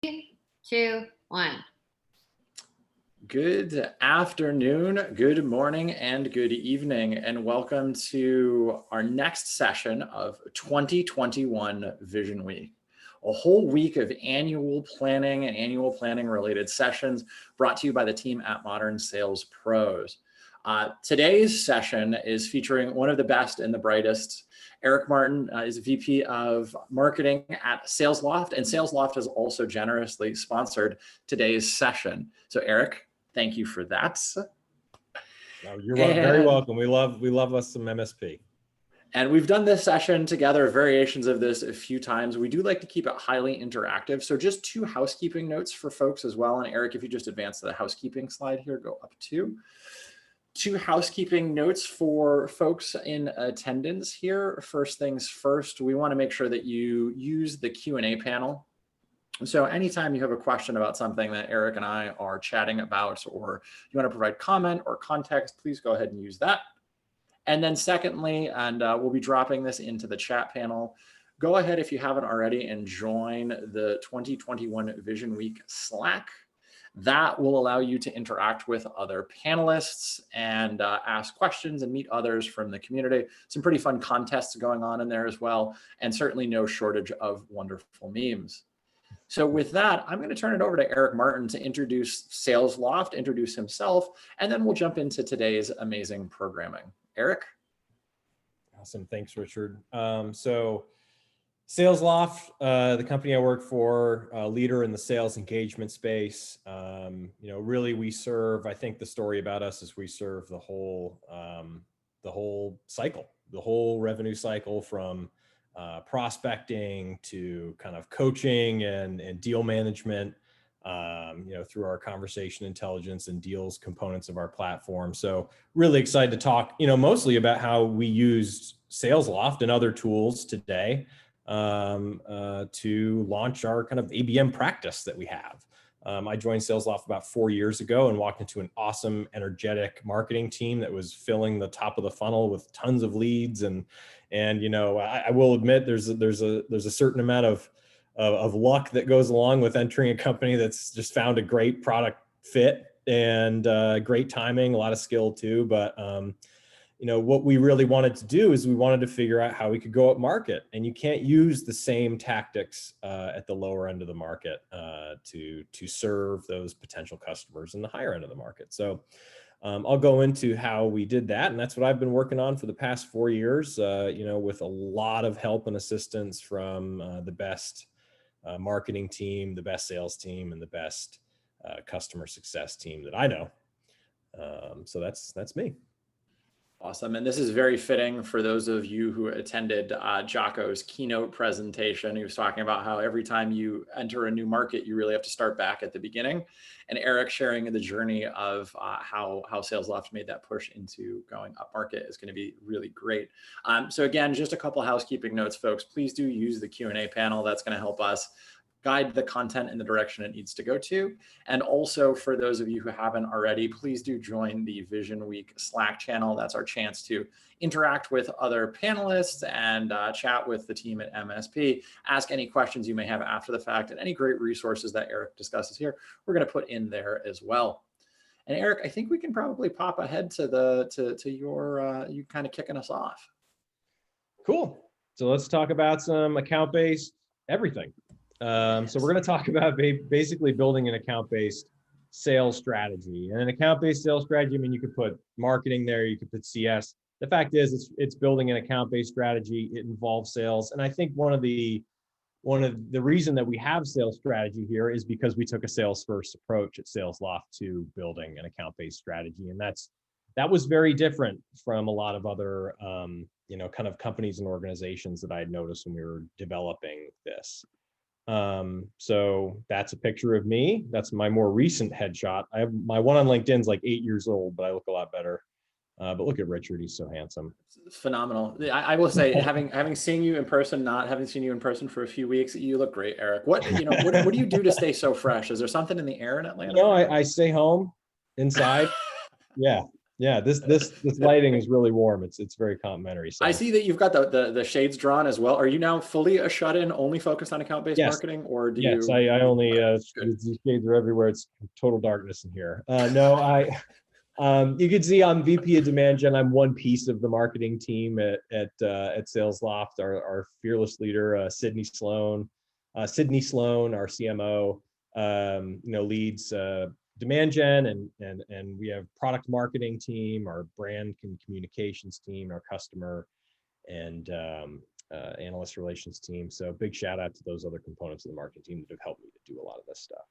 Two, one. Good afternoon, good morning, and good evening, and welcome to our next session of 2021 Vision Week. A whole week of annual planning and annual planning related sessions brought to you by the team at Modern Sales Pros. Today's session is featuring one of the best and the brightest. Eric Martin is VP of Marketing at SalesLoft, and SalesLoft has also generously sponsored today's session. So Eric, thank you for that. No, you're very welcome. We love us some MSP. And we've done this session together, variations of this a few times. We do like to keep it highly interactive. So just two housekeeping notes for folks as well. And Eric, if you just advance the housekeeping slide here, go up two housekeeping notes for folks in attendance here. First things first, we want to make sure that you use the Q&A panel. So anytime you have a question about something that Eric and I are chatting about, or you want to provide comment or context, please go ahead and use that. And then secondly, and we'll be dropping this into the chat panel, go ahead if you haven't already and join the 2021 Vision Week Slack. That will allow you to interact with other panelists and ask questions and meet others from the community. Some pretty fun contests going on in there as well, and certainly no shortage of wonderful memes. So with that, I'm going to turn it over to Eric Martin to introduce SalesLoft, introduce himself, and then we'll jump into today's amazing programming. Eric? Awesome. Thanks, Richard. So SalesLoft, the company I work for, leader in the sales engagement space. Really we serve, I think the story about us is we serve the whole cycle, the whole revenue cycle from prospecting to kind of coaching and deal management, through our conversation intelligence and deals components of our platform. So really excited to talk, mostly about how we use SalesLoft and other tools today to launch our kind of ABM practice that we have. I joined SalesLoft about 4 years ago and walked into an awesome, energetic marketing team that was filling the top of the funnel with tons of leads. And I will admit there's a certain amount of luck that goes along with entering a company that's just found a great product fit and great timing, a lot of skill too. But what we really wanted to do is we wanted to figure out how we could go up market, and you can't use the same tactics at the lower end of the market to serve those potential customers in the higher end of the market. So I'll go into how we did that, and that's what I've been working on for the past 4 years, with a lot of help and assistance from the best marketing team, the best sales team, and the best customer success team that I know. So that's me. Awesome. And this is very fitting for those of you who attended Jocko's keynote presentation. He was talking about how every time you enter a new market, you really have to start back at the beginning. And Eric sharing the journey of how SalesLoft made that push into going up market is going to be really great. So again, just a couple housekeeping notes, folks. Please do use the Q&A panel. That's going to help us guide the content in the direction it needs to go to. And also for those of you who haven't already, please do join the Vision Week Slack channel. That's our chance to interact with other panelists and chat with the team at MSP, ask any questions you may have after the fact, and any great resources that Eric discusses here, we're going to put in there as well. And Eric, I think we can probably pop ahead to your you kind of kicking us off. Cool. So let's talk about some account-based everything. So we're going to talk about basically building an account-based sales strategy. And an account-based sales strategy, I mean, you could put marketing there, you could put CS. The fact is, it's building an account-based strategy. It involves sales. And I think one of the reason that we have sales strategy here is because we took a sales-first approach at SalesLoft to building an account-based strategy. And that was very different from a lot of other, kind of companies and organizations that I had noticed when we were developing this. So that's a picture of me. That's my more recent headshot. I have my one on LinkedIn's like 8 years old, but I look a lot better. But look at Richard, he's so handsome. It's phenomenal. I will say, having seen you in person, not having seen you in person for a few weeks, you look great, Eric. What do you do to stay so fresh? Is there something in the air in Atlanta? I stay home inside. Yeah. Yeah, this lighting is really warm. It's very complimentary. I So see that you've got the shades drawn as well. Are you now fully a shut-in, only focused on account-based yes, marketing, or do yes, you? I only Good. these shades are everywhere. It's total darkness in here. No, you can see I'm VP of Demand Gen. I'm one piece of the marketing team at SalesLoft. Our fearless leader, Sydney Sloan, our CMO, leads Demand Gen, and we have product marketing team, our brand and communications team, our customer and analyst relations team. So big shout out to those other components of the marketing team that have helped me to do a lot of this stuff.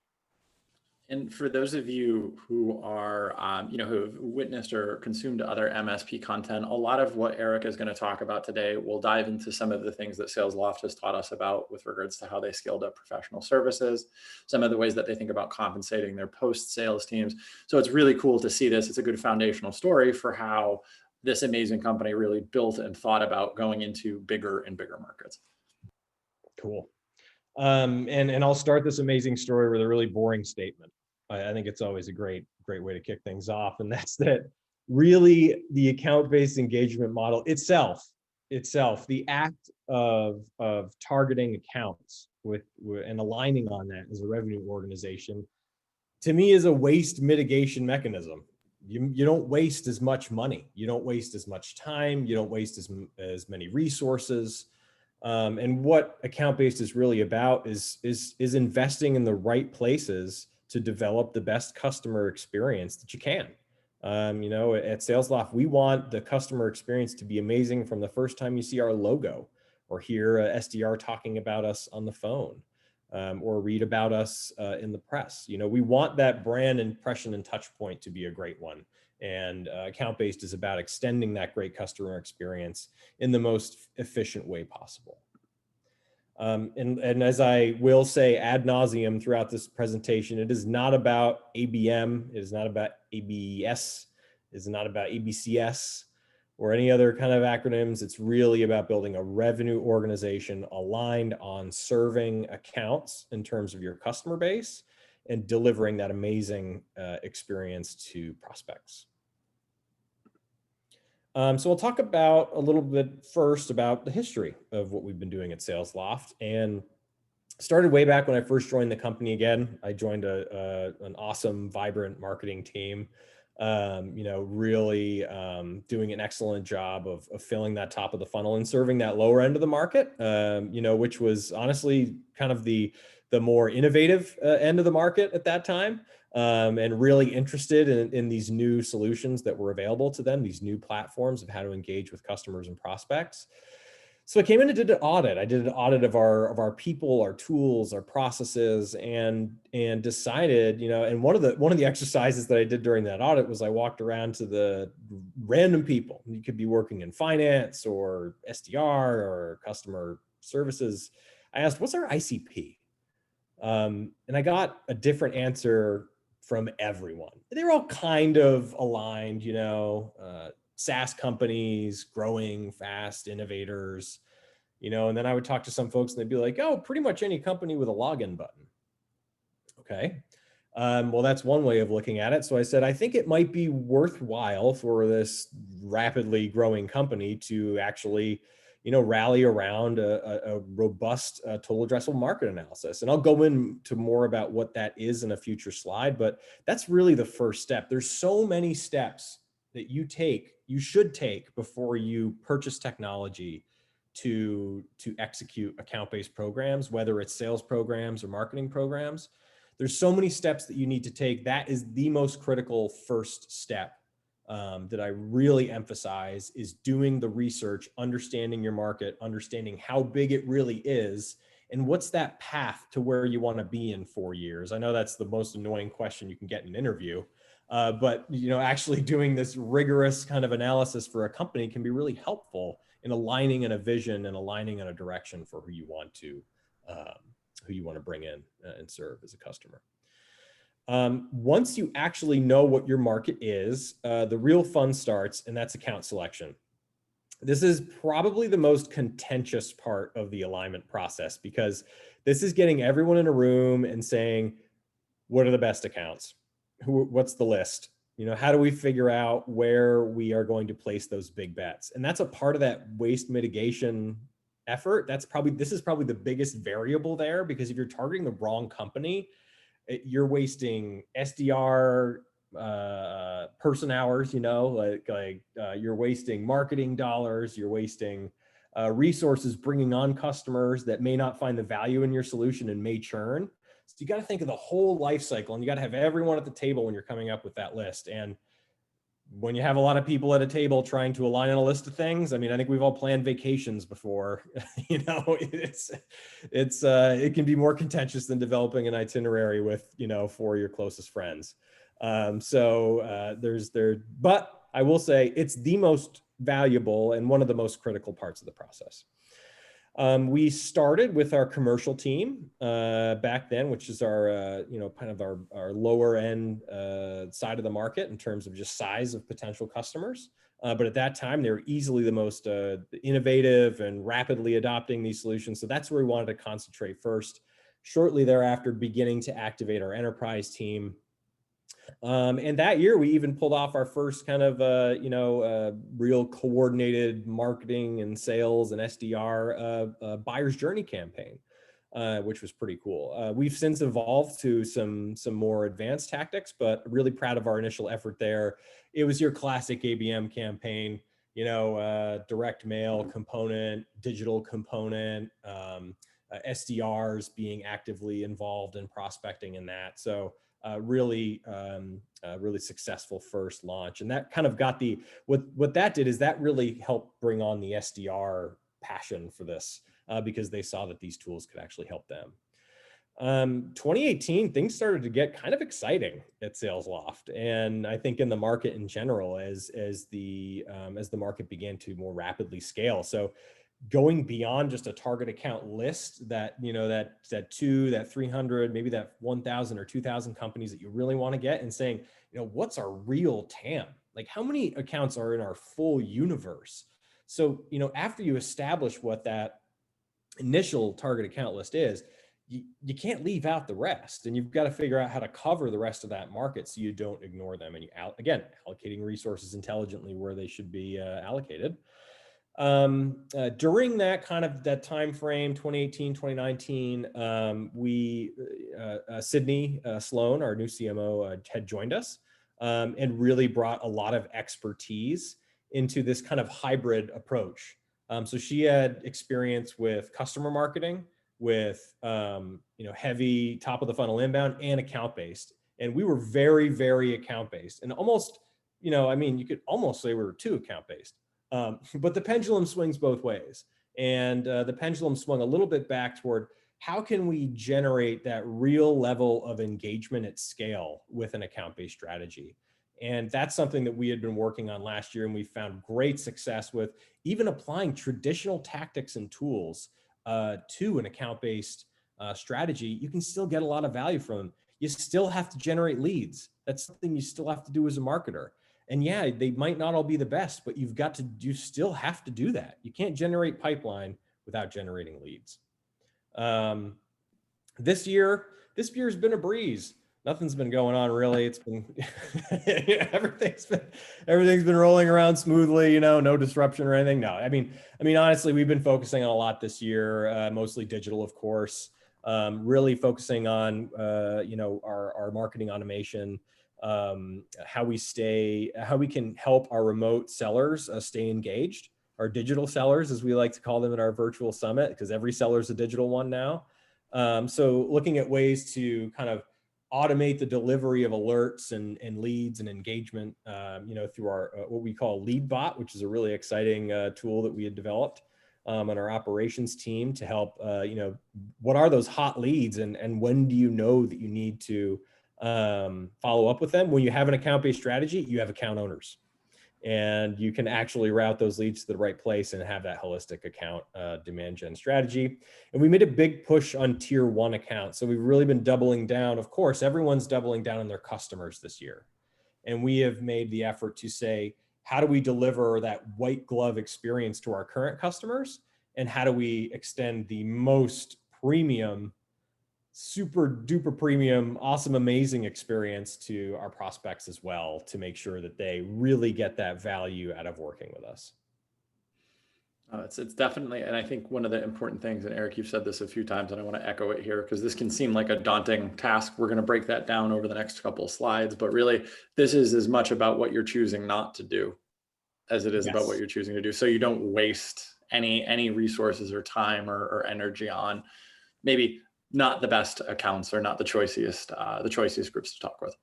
And for those of you who are, who have witnessed or consumed other MSP content, a lot of what Eric is going to talk about today will dive into some of the things that SalesLoft has taught us about with regards to how they scaled up professional services, some of the ways that they think about compensating their post-sales teams. So it's really cool to see this. It's a good foundational story for how this amazing company really built and thought about going into bigger and bigger markets. Cool. And I'll start this amazing story with a really boring statement. I think it's always a great way to kick things off, and that's that really the account-based engagement model itself, the act of targeting accounts with and aligning on that as a revenue organization, to me is a waste mitigation mechanism. You don't waste as much money, you don't waste as much time, you don't waste as many resources. And what account-based is really about is investing in the right places to develop the best customer experience that you can. At SalesLoft, we want the customer experience to be amazing from the first time you see our logo, or hear a SDR talking about us on the phone, or read about us in the press. We want that brand impression and touch point to be a great one. And account-based is about extending that great customer experience in the most efficient way possible. And as I will say ad nauseum throughout this presentation, it is not about ABM, it is not about ABS, it is not about ABCS or any other kind of acronyms. It's really about building a revenue organization aligned on serving accounts in terms of your customer base and delivering that amazing experience to prospects. So we'll talk about a little bit first about the history of what we've been doing at SalesLoft, and started way back when I first joined the company. Again, I joined an awesome, vibrant marketing team, really doing an excellent job of filling that top of the funnel and serving that lower end of the market, which was honestly kind of the more innovative end of the market at that time. And really interested in these new solutions that were available to them, these new platforms of how to engage with customers and prospects. So I came in and did an audit. I did an audit of our people, our tools, our processes, and decided, and one of the exercises that I did during that audit was I walked around to the random people. You could be working in finance or SDR or customer services. I asked, what's our ICP? And I got a different answer from everyone. They were all kind of aligned, SaaS companies, growing fast, innovators, and then I would talk to some folks and they'd be like, oh, pretty much any company with a login button. Okay. Well, that's one way of looking at it. So I said, I think it might be worthwhile for this rapidly growing company to actually rally around a robust total addressable market analysis. And I'll go into more about what that is in a future slide, but that's really the first step. There's so many steps that you should take before you purchase technology to execute account-based programs, whether it's sales programs or marketing programs. There's so many steps that you need to take. That is the most critical first step that I really emphasize, is doing the research, understanding your market, understanding how big it really is, and what's that path to where you want to be in 4 years. I know that's the most annoying question you can get in an interview, but actually doing this rigorous kind of analysis for a company can be really helpful in aligning in a vision and aligning in a direction for who you want to bring in and serve as a customer. Once you actually know what your market is, the real fun starts, and that's account selection. This is probably the most contentious part of the alignment process, because this is getting everyone in a room and saying, what are the best accounts? What's the list? how do we figure out where we are going to place those big bets? And that's a part of that waste mitigation effort. This is probably the biggest variable there, because if you're targeting the wrong company, you're wasting SDR person hours, you're wasting marketing dollars, you're wasting resources bringing on customers that may not find the value in your solution and may churn. So you got to think of the whole life cycle, and you got to have everyone at the table when you're coming up with that list. And when you have a lot of people at a table trying to align on a list of things, I mean, I think we've all planned vacations before. It can be more contentious than developing an itinerary with, 4 of your closest friends. But I will say it's the most valuable and one of the most critical parts of the process. We started with our commercial team back then, which is our, kind of our lower end side of the market in terms of just size of potential customers. But at that time, they were easily the most innovative and rapidly adopting these solutions. So that's where we wanted to concentrate first. Shortly thereafter, beginning to activate our enterprise team. And that year, we even pulled off our first kind of, real coordinated marketing and sales and SDR buyer's journey campaign, which was pretty cool. We've since evolved to some more advanced tactics, but really proud of our initial effort there. It was your classic ABM campaign, direct mail component, digital component, SDRs being actively involved in prospecting in that. So really successful first launch. And that kind of got what that did is that really helped bring on the SDR passion for this because they saw that these tools could actually help them. 2018, things started to get kind of exciting at SalesLoft, and I think in the market in general as the market began to more rapidly scale. So going beyond just a target account list that 300, maybe that 1,000 or 2,000 companies that you really want to get, and saying, what's our real TAM? Like, how many accounts are in our full universe? So, after you establish what that initial target account list is, you can't leave out the rest, and you've got to figure out how to cover the rest of that market so you don't ignore them. And again, allocating resources intelligently where they should be allocated. During that time frame, 2018, 2019, Sydney Sloan, our new CMO, had joined us and really brought a lot of expertise into this kind of hybrid approach. So she had experience with customer marketing, with heavy top of the funnel inbound, and account based. And we were very, very account based, and almost, you could almost say we were too account based. But the pendulum swings both ways. And the pendulum swung a little bit back toward how can we generate that real level of engagement at scale with an account-based strategy. And that's something that we had been working on last year, and we found great success with even applying traditional tactics and tools to an account-based strategy. You can still get a lot of value from them. You still have to generate leads. That's something you still have to do as a marketer. And yeah, they might not all be the best, but you still have to do that. You can't generate pipeline without generating leads. This year's been a breeze. Nothing's been going on really. It's been everything's been rolling around smoothly, no disruption or anything. No, I mean, honestly, we've been focusing on a lot this year, mostly digital, of course, really focusing on, our marketing automation, how we can help our remote sellers stay engaged, our digital sellers, as we like to call them at our virtual summit, because every seller is a digital one now. So looking at ways to kind of automate the delivery of alerts and leads and engagement, through our what we call Lead Bot, which is a really exciting tool that we had developed on our operations team to help, what are those hot leads, and when do you know that you need to follow up with them? When you have an account-based strategy, you have account owners, and you can actually route those leads to the right place and have that holistic account demand gen strategy. And we made a big push on tier 1 accounts. So we've really been doubling down. Of course, everyone's doubling down on their customers this year. And we have made the effort to say, how do we deliver that white glove experience to our current customers? And how do we extend the most premium super duper premium, awesome, amazing experience to our prospects as well, to make sure that they really get that value out of working with us. It's definitely, and I think one of the important things, and Eric, you've said this a few times, and I want to echo it here because this can seem like a daunting task. We're going to break that down over the next couple of slides, but really, this is as much about what you're choosing not to do as it is about what Yes. you're choosing to do. So you don't waste any resources or time or energy on maybe not the best accounts or not the choiciest groups to talk with.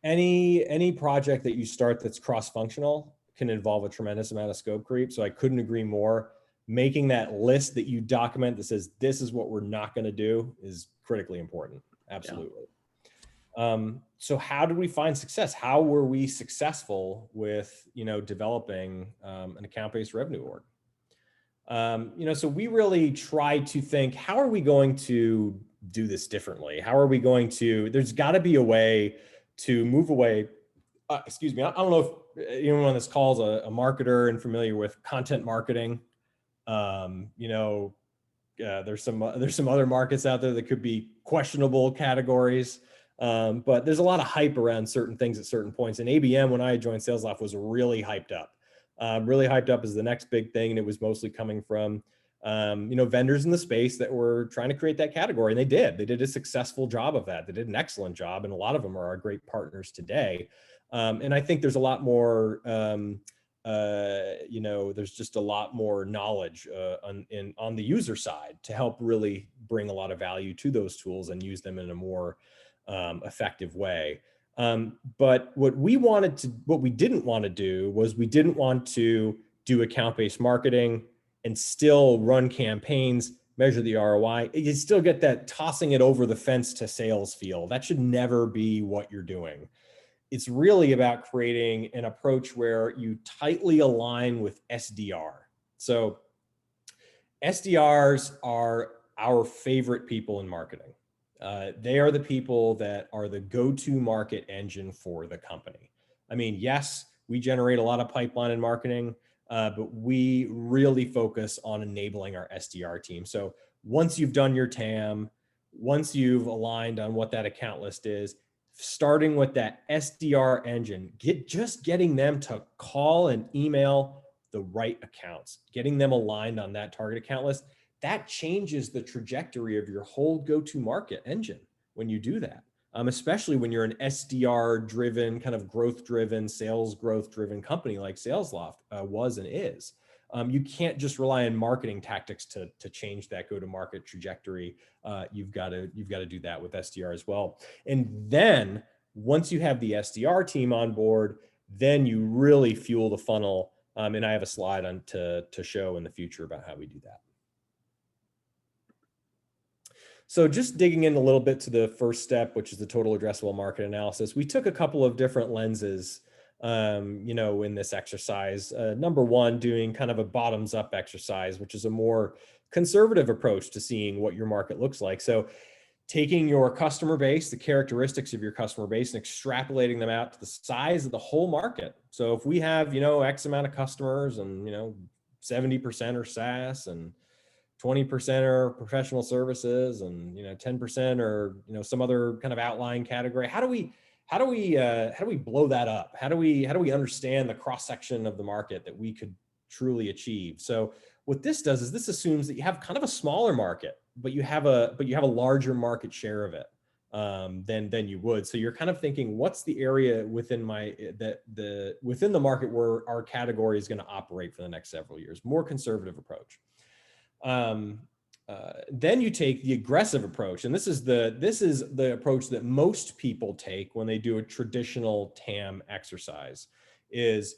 Any project that you start that's cross-functional can involve a tremendous amount of scope creep. So I couldn't agree more. Making that list that you document that says, this is what we're not going to do, is critically important. Absolutely. Yeah. So how did we find success? How were we successful with, developing an account-based revenue org? So we really tried to think, how are we going to do this differently? How are we going to, there's got to be a way to move away. Excuse me. I don't know if anyone on this call is a marketer and familiar with content marketing. There's some other markets out there that could be questionable categories. But there's a lot of hype around certain things at certain points. And ABM, when I joined SalesLoft, was really hyped up. Really hyped up as the next big thing. And it was mostly coming from, vendors in the space that were trying to create that category. And they did a successful job of that. They did an excellent job. And a lot of them are our great partners today. And I think there's a lot more, there's just a lot more knowledge on the user side to help really bring a lot of value to those tools and use them in a more effective way. But what we didn't want to do was we didn't want to do account-based marketing and still run campaigns, measure the ROI. You still get that tossing it over the fence to sales feel. That should never be what you're doing. It's really about creating an approach where you tightly align with SDR. So SDRs are our favorite people in marketing. They are the people that are the go-to market engine for the company. I mean, yes, we generate a lot of pipeline in marketing, but we really focus on enabling our SDR team. So once you've done your TAM, once you've aligned on what that account list is, starting with that SDR engine, getting them to call and email the right accounts, getting them aligned on that target account list, that changes the trajectory of your whole go-to-market engine when you do that, especially when you're an SDR-driven, kind of growth-driven, sales growth-driven company like SalesLoft was and is. You can't just rely on marketing tactics to change that go-to-market trajectory. You've got to do that with SDR as well. And then once you have the SDR team on board, then you really fuel the funnel. And I have a slide on to show in the future about how we do that. So just digging in a little bit to the first step, which is the total addressable market analysis, we took a couple of different lenses, in this exercise. Number one, doing kind of a bottoms up exercise, which is a more conservative approach to seeing what your market looks like. So taking your customer base, the characteristics of your customer base, and extrapolating them out to the size of the whole market. So if we have, X amount of customers and, 70% are SaaS and 20% are professional services and 10% are some other kind of outlying category. How do we blow that up? How do we understand the cross section of the market that we could truly achieve? So what this does is this assumes that you have kind of a smaller market, but you have a larger market share of it than you would. So you're kind of thinking, what's the area within within the market where our category is going to operate for the next several years? More conservative approach. Then you take the aggressive approach, and this is the approach that most people take when they do a traditional TAM exercise, is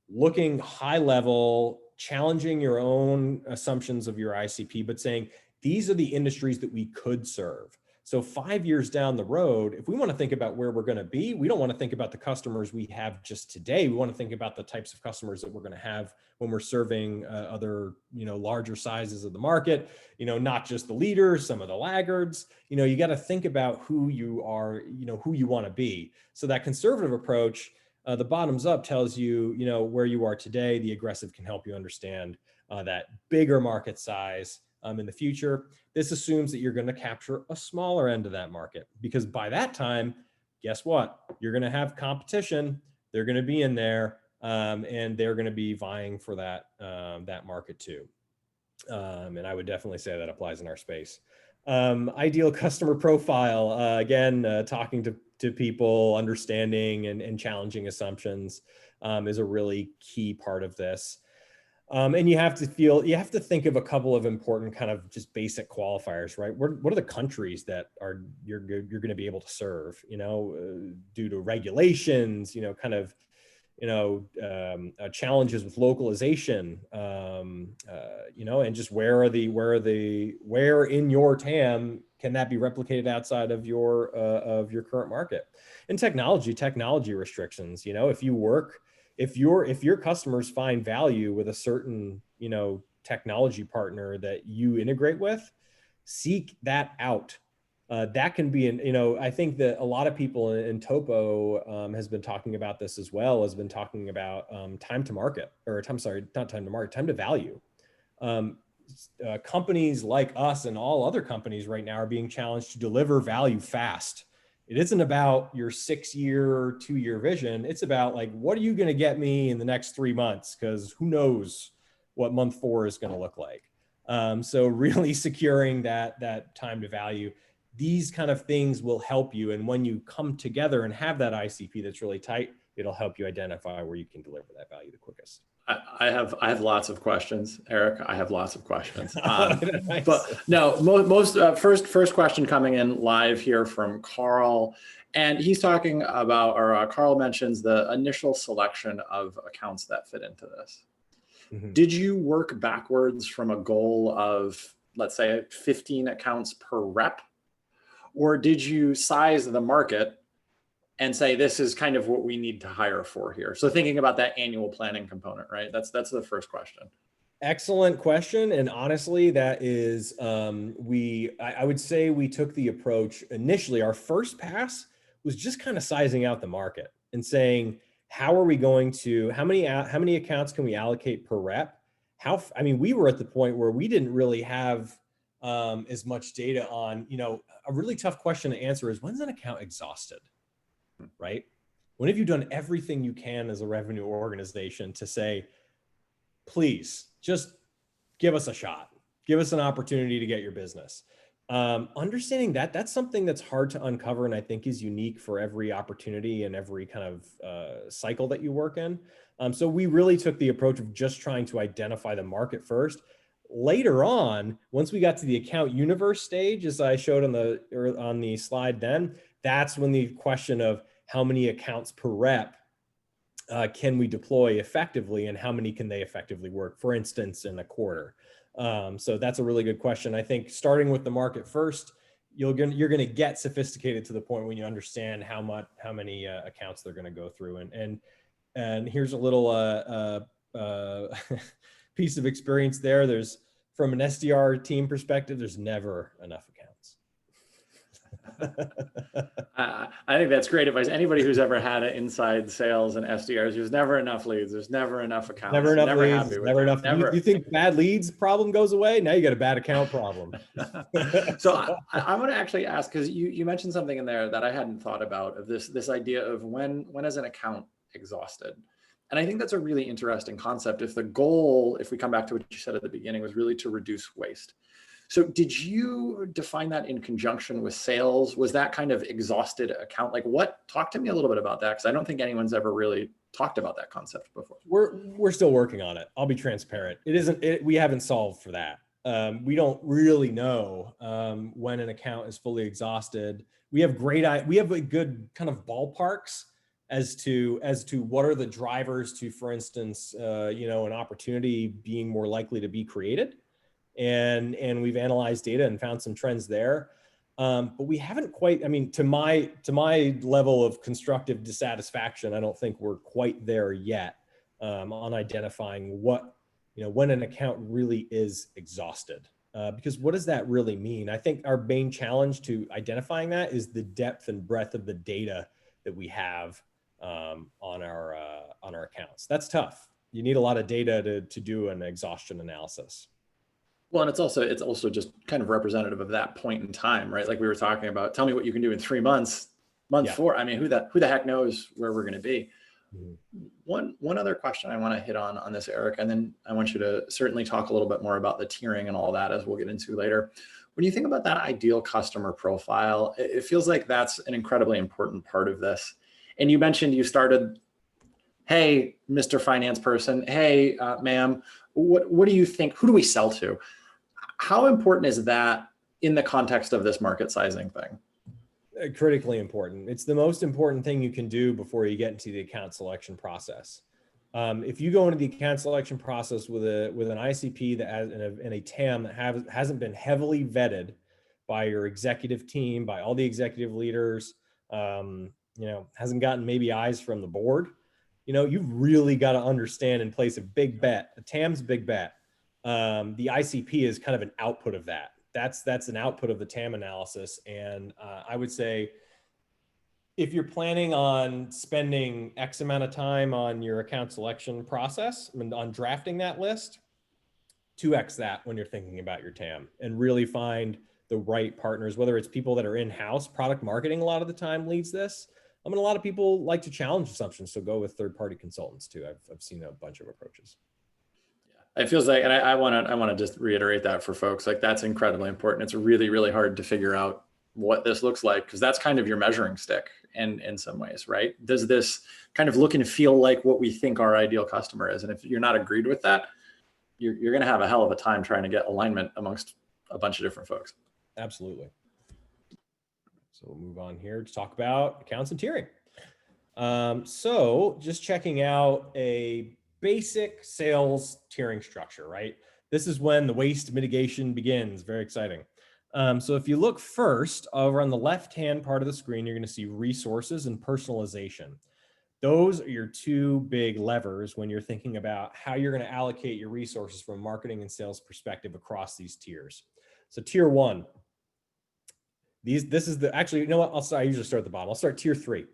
looking high level, challenging your own assumptions of your ICP, but saying these are the industries that we could serve. So 5 years down the road, if we want to think about where we're going to be, we don't want to think about the customers we have just today. We want to think about the types of customers that we're going to have when we're serving other, larger sizes of the market, not just the leaders, some of the laggards. You got to think about who you are, who you want to be. So that conservative approach, the bottoms up tells you, where you are today. The aggressive can help you understand that bigger market size, in the future. This assumes that you're going to capture a smaller end of that market, because by that time, guess what? You're going to have competition. They're going to be in there, and they're going to be vying for that market too. And I would definitely say that applies in our space. Ideal customer profile, again, talking to people, understanding and challenging assumptions is a really key part of this. And you have to think of a couple of important kind of just basic qualifiers, right? What are the countries that you're going to be able to serve, due to regulations, kind of, challenges with localization, and just where in your TAM can that be replicated outside of your current market? And technology restrictions, if your customers find value with a certain, technology partner that you integrate with, seek that out. That can be I think that a lot of people in Topo has been talking about this as well, has been talking about time to market, or time to value. Companies like us and all other companies right now are being challenged to deliver value fast. It isn't about your 6-year, 2-year vision. It's about like, what are you going to get me in the next 3 months? Because who knows what month 4 is going to look like. So really securing that time to value. These kind of things will help you. And when you come together and have that ICP that's really tight, it'll help you identify where you can deliver that value the quickest. I have lots of questions, Eric. I have lots of questions. Nice. But no, first question coming in live here from Carl. And he's talking about, or Carl mentions the initial selection of accounts that fit into this. Mm-hmm. Did you work backwards from a goal of, let's say, 15 accounts per rep? Or did you size the market and say, this is kind of what we need to hire for here? So thinking about that annual planning component, right? That's the first question. Excellent question. And honestly, that is, I would say we took the approach initially, our first pass was just kind of sizing out the market and saying, how many accounts can we allocate per rep? We were at the point where we didn't really have as much data on, a really tough question to answer is, when's an account exhausted, right? When have you done everything you can as a revenue organization to say, please just give us a shot, give us an opportunity to get your business? Understanding that's something that's hard to uncover, and I think is unique for every opportunity and every kind of cycle that you work in. So we really took the approach of just trying to identify the market first. Later on, once we got to the account universe stage, as I showed on the slide then, that's when the question of how many accounts per rep can we deploy effectively, and how many can they effectively work, for instance, in a quarter? So that's a really good question. I think starting with the market first, you're going to get sophisticated to the point when you understand how many accounts they're going to go through. And here's a little piece of experience there. There's, from an SDR team perspective, there's never enough accounts. I think that's great advice. Anybody who's ever had an inside sales and SDRs, there's never enough leads. There's never enough accounts. Never enough leads. Never enough. You think bad leads problem goes away? Now you got a bad account problem. So I want to actually ask, because you mentioned something in there that I hadn't thought about, of this idea of when is an account exhausted? And I think that's a really interesting concept. If the goal, if we come back to what you said at the beginning, was really to reduce waste. So did you define that in conjunction with sales? Was that kind of exhausted account? Talk to me a little bit about that, because I don't think anyone's ever really talked about that concept before. We're still working on it. I'll be transparent. We haven't solved for that. We don't really know when an account is fully exhausted. We have a good kind of ballparks as to what are the drivers to, for instance, an opportunity being more likely to be created. And we've analyzed data and found some trends there. But we haven't quite, to my level of constructive dissatisfaction, I don't think we're quite there yet on identifying when an account really is exhausted. Because what does that really mean? I think our main challenge to identifying that is the depth and breadth of the data that we have on our accounts. That's tough. You need a lot of data to do an exhaustion analysis. Well, and it's also just kind of representative of that point in time, right? Like we were talking about, tell me what you can do in 3 months, month Yeah. 4. I mean, who the heck knows where we're going to be? Mhm. One other question I want to hit on this, Eric, and then I want you to certainly talk a little bit more about the tiering and all that, as we'll get into later. When you think about that ideal customer profile, it feels like that's an incredibly important part of this. And you mentioned you started, hey, Mr. Finance person, hey, ma'am, what do you think? Who do we sell to? How important is that in the context of this market sizing thing? Critically important. It's the most important thing you can do before you get into the account selection process. If you go into the account selection process with an ICP that has and a TAM that hasn't been heavily vetted by your executive team, by all the executive leaders, hasn't gotten maybe eyes from the board, you've really got to understand and place a big bet. A TAM's a big bet. The ICP is kind of an output of that. That's an output of the TAM analysis. And I would say, if you're planning on spending X amount of time on your account selection process and on drafting that list, 2X that when you're thinking about your TAM, and really find the right partners, whether it's people that are in-house. Product marketing a lot of the time leads this. I mean, a lot of people like to challenge assumptions, so go with third-party consultants too. I've seen a bunch of approaches. It feels like, and I want to just reiterate that for folks, like that's incredibly important. It's really, really hard to figure out what this looks like, because that's kind of your measuring stick in some ways, right? Does this kind of look and feel like what we think our ideal customer is? And if you're not agreed with that, you're going to have a hell of a time trying to get alignment amongst a bunch of different folks. Absolutely. So we'll move on here to talk about accounts and tiering. So just checking out a basic sales tiering structure, right? This is when the waste mitigation begins. Very exciting. So if you look first over on the left-hand part of the screen, you're going to see resources and personalization. Those are your two big levers when you're thinking about how you're going to allocate your resources from a marketing and sales perspective across these tiers. So tier 1, this is the, actually, you know what? I usually start at the bottom. I'll start tier 3.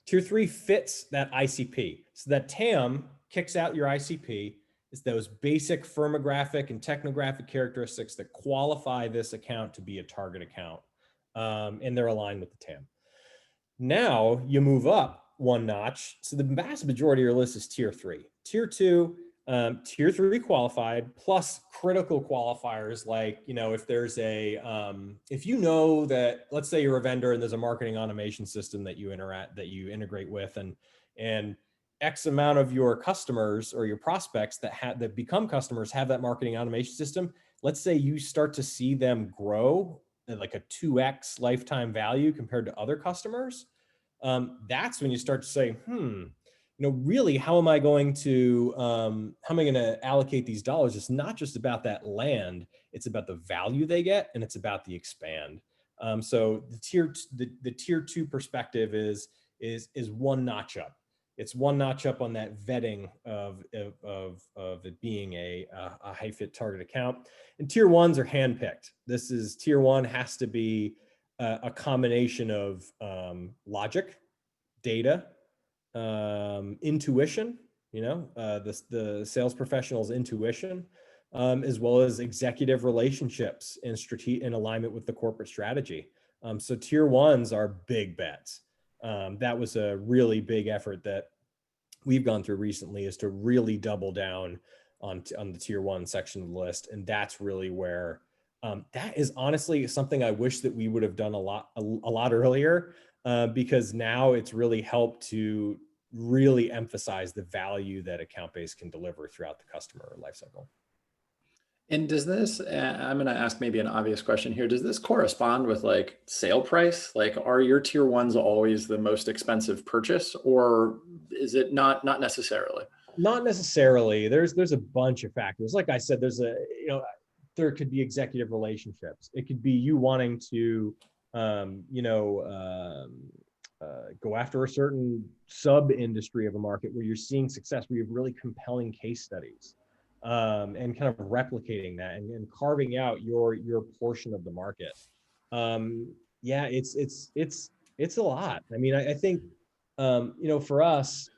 Tier 3 fits that ICP. So that TAM kicks out your ICP. It's those basic firmographic and technographic characteristics that qualify this account to be a target account. And they're aligned with the TAM. Now you move up one notch. So the vast majority of your list is tier 3. Tier 2, tier 3 qualified, plus critical qualifiers like, if there's if you know that, let's say you're a vendor and there's a marketing automation system that you integrate with, and X amount of your customers or your prospects that become customers have that marketing automation system. Let's say you start to see them grow at like a 2X lifetime value compared to other customers. That's when you start to say, really, how am I going to allocate these dollars? It's not just about that land; it's about the value they get, and it's about the expand. So the tier 2 perspective is one notch up. It's one notch up on that vetting of it being a high fit target account. And tier 1s are handpicked. This is tier 1 has to be a combination of logic, data, intuition, the sales professional's intuition, as well as executive relationships and in alignment with the corporate strategy. So tier 1s are big bets. That was a really big effort that we've gone through recently, is to really double down on the tier 1 section of the list. And that's really where that is honestly something I wish that we would have done a lot earlier, because now it's really helped to really emphasize the value that account base can deliver throughout the customer lifecycle. And does this, I'm going to ask maybe an obvious question here. Does this correspond with like sale price? Like, are your tier 1s always the most expensive purchase, or is it not necessarily? Not necessarily. There's a bunch of factors. Like I said, there could be executive relationships. It could be you wanting to, go after a certain sub industry of a market where you're seeing success, where you have really compelling case studies, and kind of replicating that and carving out your portion of the market. It's a lot. I mean, I think, for us,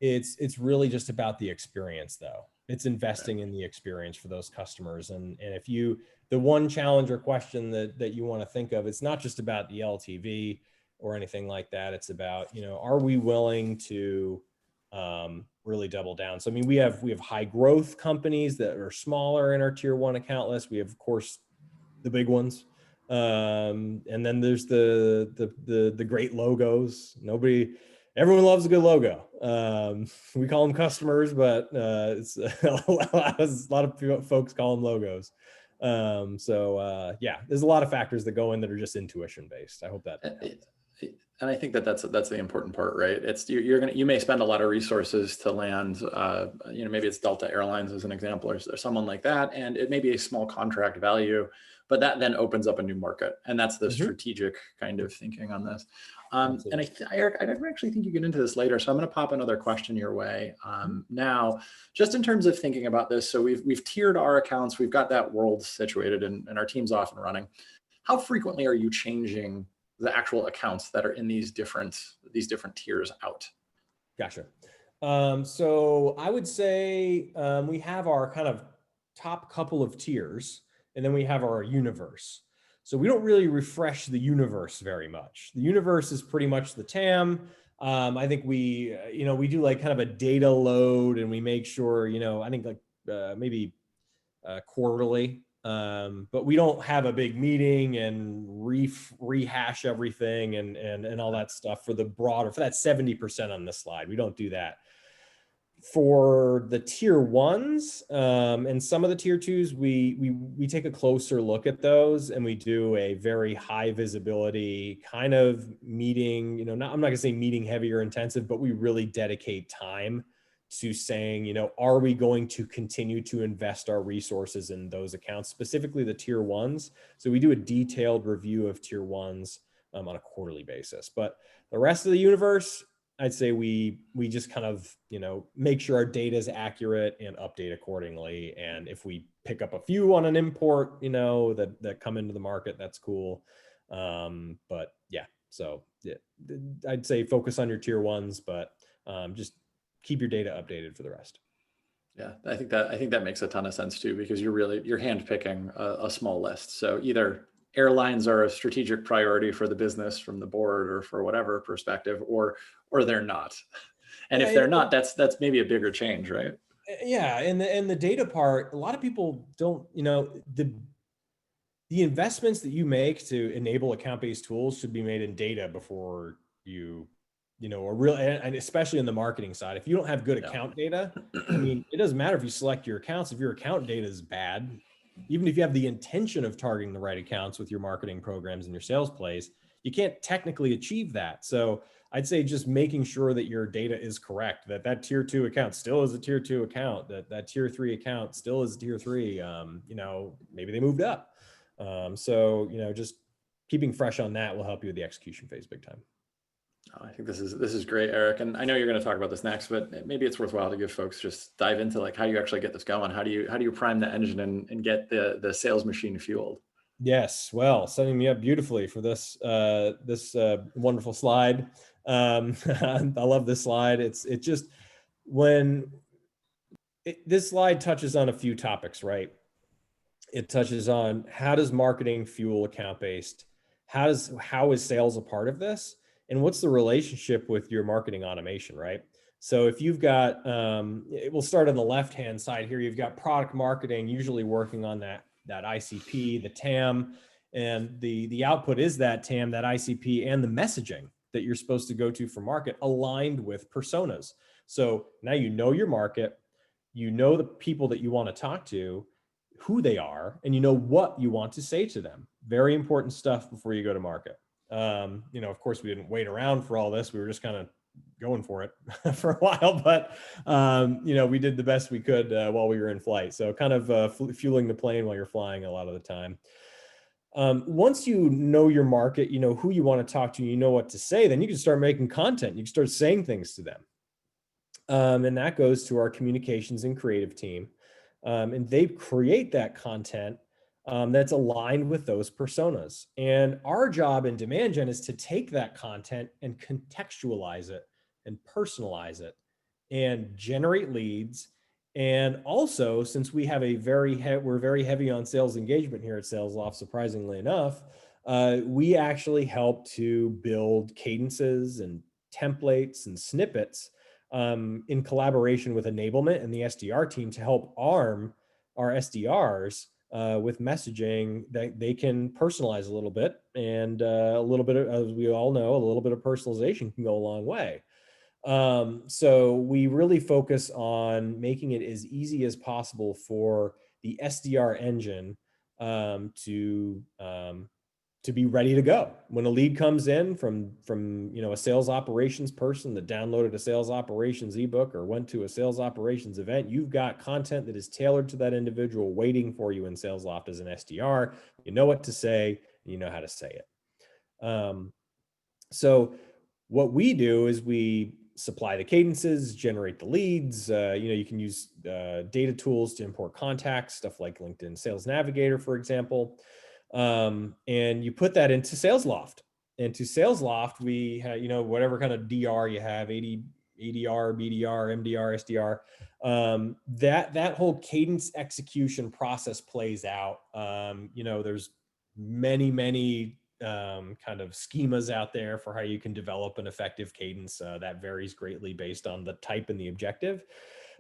it's really just about the experience though. It's investing in the experience for those customers. And if you, the one challenge or question that you want to think of, it's not just about the LTV or anything like that. It's about, are we willing to really double down? So, I mean, we have high growth companies that are smaller in our tier 1 account list. We have, of course, the big ones. And then there's the great logos. Everyone loves a good logo. We call them customers, but it's a lot of folks call them logos. Yeah, there's a lot of factors that go in that are just intuition based. I hope that helps. And I think that's the important part, right? It's you may spend a lot of resources to land, maybe it's Delta Airlines as an example, or someone like that, and it may be a small contract value, but that then opens up a new market, and that's the strategic kind of thinking on this. And Eric, I actually think you get into this later, so I'm going to pop another question your way. Now, just in terms of thinking about this, so we've tiered our accounts, we've got that world situated, and our team's off and running. How frequently are you changing the actual accounts that are in these different tiers out? Gotcha. So I would say we have our kind of top couple of tiers, and then we have our universe. So we don't really refresh the universe very much. The universe is pretty much the TAM. I think we do like kind of a data load, and we make sure, I think like maybe quarterly. But we don't have a big meeting and rehash everything and all that stuff for that 70% on this slide. We don't do that. For the tier 1s and some of the tier 2s, we take a closer look at those, and we do a very high visibility kind of meeting. I'm not going to say meeting heavy or intensive, but we really dedicate time to saying, are we going to continue to invest our resources in those accounts, specifically the tier 1s? So we do a detailed review of tier 1s on a quarterly basis. But the rest of the universe, I'd say we just kind of, make sure our data is accurate and update accordingly. And if we pick up a few on an import, that come into the market, that's cool. But yeah, so yeah, I'd say focus on your tier 1s, but just keep your data updated for the rest. Yeah, I think that makes a ton of sense too, because you're handpicking a small list. So either airlines are a strategic priority for the business from the board or for whatever perspective, or they're not. And if they're not, that's maybe a bigger change, right? Yeah, and the data part, a lot of people don't, the investments that you make to enable account-based tools should be made in data before you or real, and especially in the marketing side. If you don't have good account data, I mean, it doesn't matter if you select your accounts. If your account data is bad, even if you have the intention of targeting the right accounts with your marketing programs and your sales plays, you can't technically achieve that. So I'd say just making sure that your data is correct, that tier 2 account still is a tier 2 account, that tier 3 account still is tier 3, maybe they moved up. So, just keeping fresh on that will help you with the execution phase big time. I think this is great, Eric. And I know you're going to talk about this next, but maybe it's worthwhile to give folks just dive into like how you actually get this going. How do you prime the engine and get the sales machine fueled? Yes, well, setting me up beautifully for this wonderful slide. I love this slide. This slide touches on a few topics, right? It touches on how does marketing fuel account-based? How is sales a part of this? And what's the relationship with your marketing automation, right? So if you've got, we'll start on the left-hand side here. You've got product marketing usually working on that ICP, the TAM, and the output is that TAM, that ICP, and the messaging that you're supposed to go to for market aligned with personas. So now you know your market, you know the people that you want to talk to, who they are, and you know what you want to say to them. Very important stuff before you go to market. Of course, we didn't wait around for all this. We were just kind of going for it for a while, but, we did the best we could while we were in flight. So kind of fueling the plane while you're flying a lot of the time. Once you know your market, you know who you want to talk to, you know what to say, then you can start making content. You can start saying things to them. And that goes to our communications and creative team. And they create that content that's aligned with those personas. And our job in demand gen is to take that content and contextualize it and personalize it and generate leads And also, since we have a we're very heavy on sales engagement here at SalesLoft, surprisingly enough, we actually help to build cadences and templates and snippets in collaboration with enablement and the SDR team to help arm our SDRs with messaging that they can personalize a little bit. And a little bit of, as we all know, a little bit of personalization can go a long way. So we really focus on making it as easy as possible for the SDR engine to be ready to go. When a lead comes in from a sales operations person that downloaded a sales operations ebook or went to a sales operations event, you've got content that is tailored to that individual waiting for you in SalesLoft as an SDR. You know what to say, and you know how to say it. So what we do is we supply the cadences, generate the leads. You can use data tools to import contacts, stuff like LinkedIn Sales Navigator, for example. And you put that into SalesLoft. And to SalesLoft, we have, whatever kind of DR you have, ADR, BDR, MDR, SDR, that whole cadence execution process plays out. There's many kind of schemas out there for how you can develop an effective cadence. That varies greatly based on the type and the objective.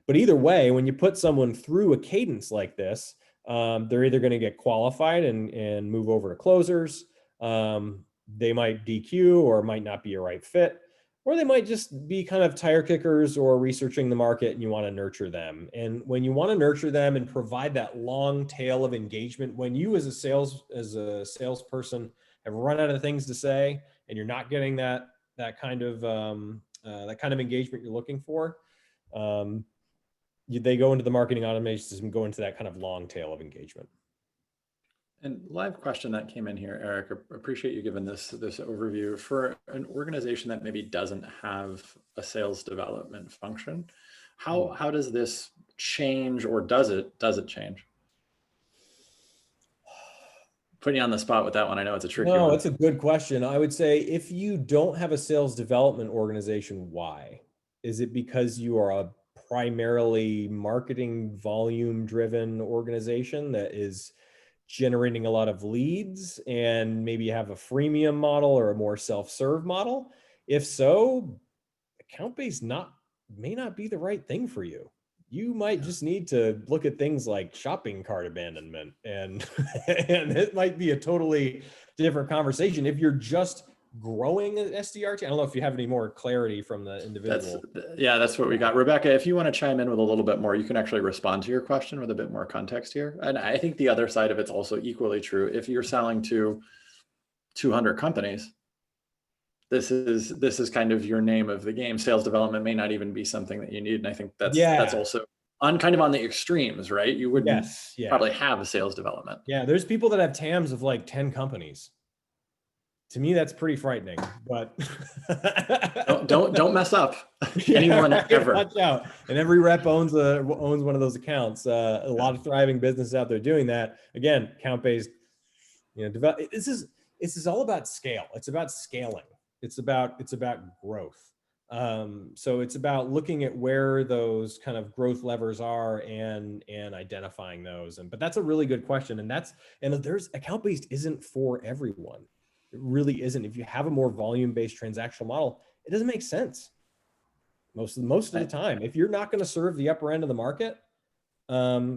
But either way, when you put someone through a cadence like this, they're either going to get qualified and move over to closers. They might DQ or might not be a right fit, or they might just be kind of tire kickers or researching the market and you want to nurture them. And when you want to nurture them and provide that long tail of engagement, when you as a salesperson have run out of things to say and you're not getting that kind of engagement you're looking for, they go into the marketing automation system, go into that kind of long tail of engagement. And live question that came in here, Eric, appreciate you giving this overview. For an organization that maybe doesn't have a sales development function, how does this change, or does it change? Putting you on the spot with that one. I know it's a tricky one. No, it's a good question. I would say if you don't have a sales development organization, why? Is it because you are a primarily marketing volume driven organization that is generating a lot of leads and maybe you have a freemium model or a more self-serve model? If so, account-based may not be the right thing for you. You might just need to look at things like shopping cart abandonment, and it might be a totally different conversation. If you're just growing an SDR team, I don't know if you have any more clarity from the individual. That's what we got. Rebecca, if you want to chime in with a little bit more, you can actually respond to your question with a bit more context here. And I think the other side of it's also equally true. If you're selling to 200 companies, this is kind of your name of the game. Sales development may not even be something that you need. And I think that's also kind of on the extremes, right? You wouldn't probably have a sales development. Yeah, there's people that have TAMs of like 10 companies. To me, that's pretty frightening, but don't mess up anyone ever. Watch out. And every rep owns one of those accounts. A lot of thriving businesses out there doing that. Again, account-based, this is all about scale. It's about scaling. It's about growth. So it's about looking at where those kind of growth levers are and identifying those. But that's a really good question. And there's account-based isn't for everyone. It really isn't. If you have a more volume-based transactional model, it doesn't make sense most of the time. If you're not going to serve the upper end of the market, why?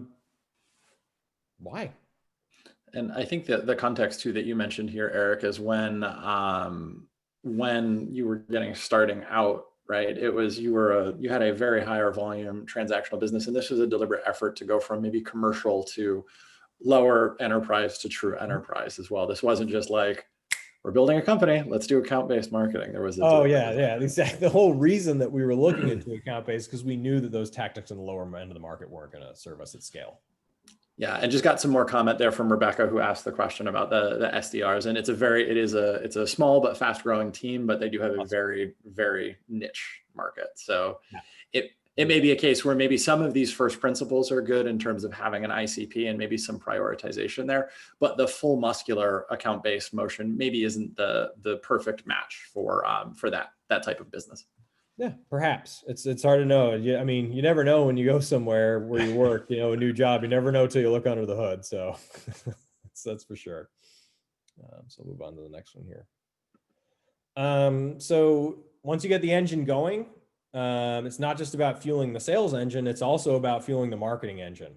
And I think that the context too that you mentioned here, Eric, is when you were starting out, right? It was you had a very higher volume transactional business, and this was a deliberate effort to go from maybe commercial to lower enterprise to true enterprise as well. This wasn't just like, we're building a company, let's do account-based marketing. There was exactly. The whole reason that we were looking into account-based because we knew that those tactics in the lower end of the market weren't going to serve us at scale. Yeah, and just got some more comment there from Rebecca, who asked the question about the SDRs, and it's a small but fast-growing team, but they do have a very, very niche market. So it may be a case where maybe some of these first principles are good in terms of having an ICP and maybe some prioritization there, but the full muscular account-based motion maybe isn't the perfect match for that type of business. Yeah, perhaps it's hard to know. I mean, you never know when you go somewhere where you work, a new job, you never know till you look under the hood. So that's for sure. So move on to the next one here. So once you get the engine going, it's not just about fueling the sales engine, it's also about fueling the marketing engine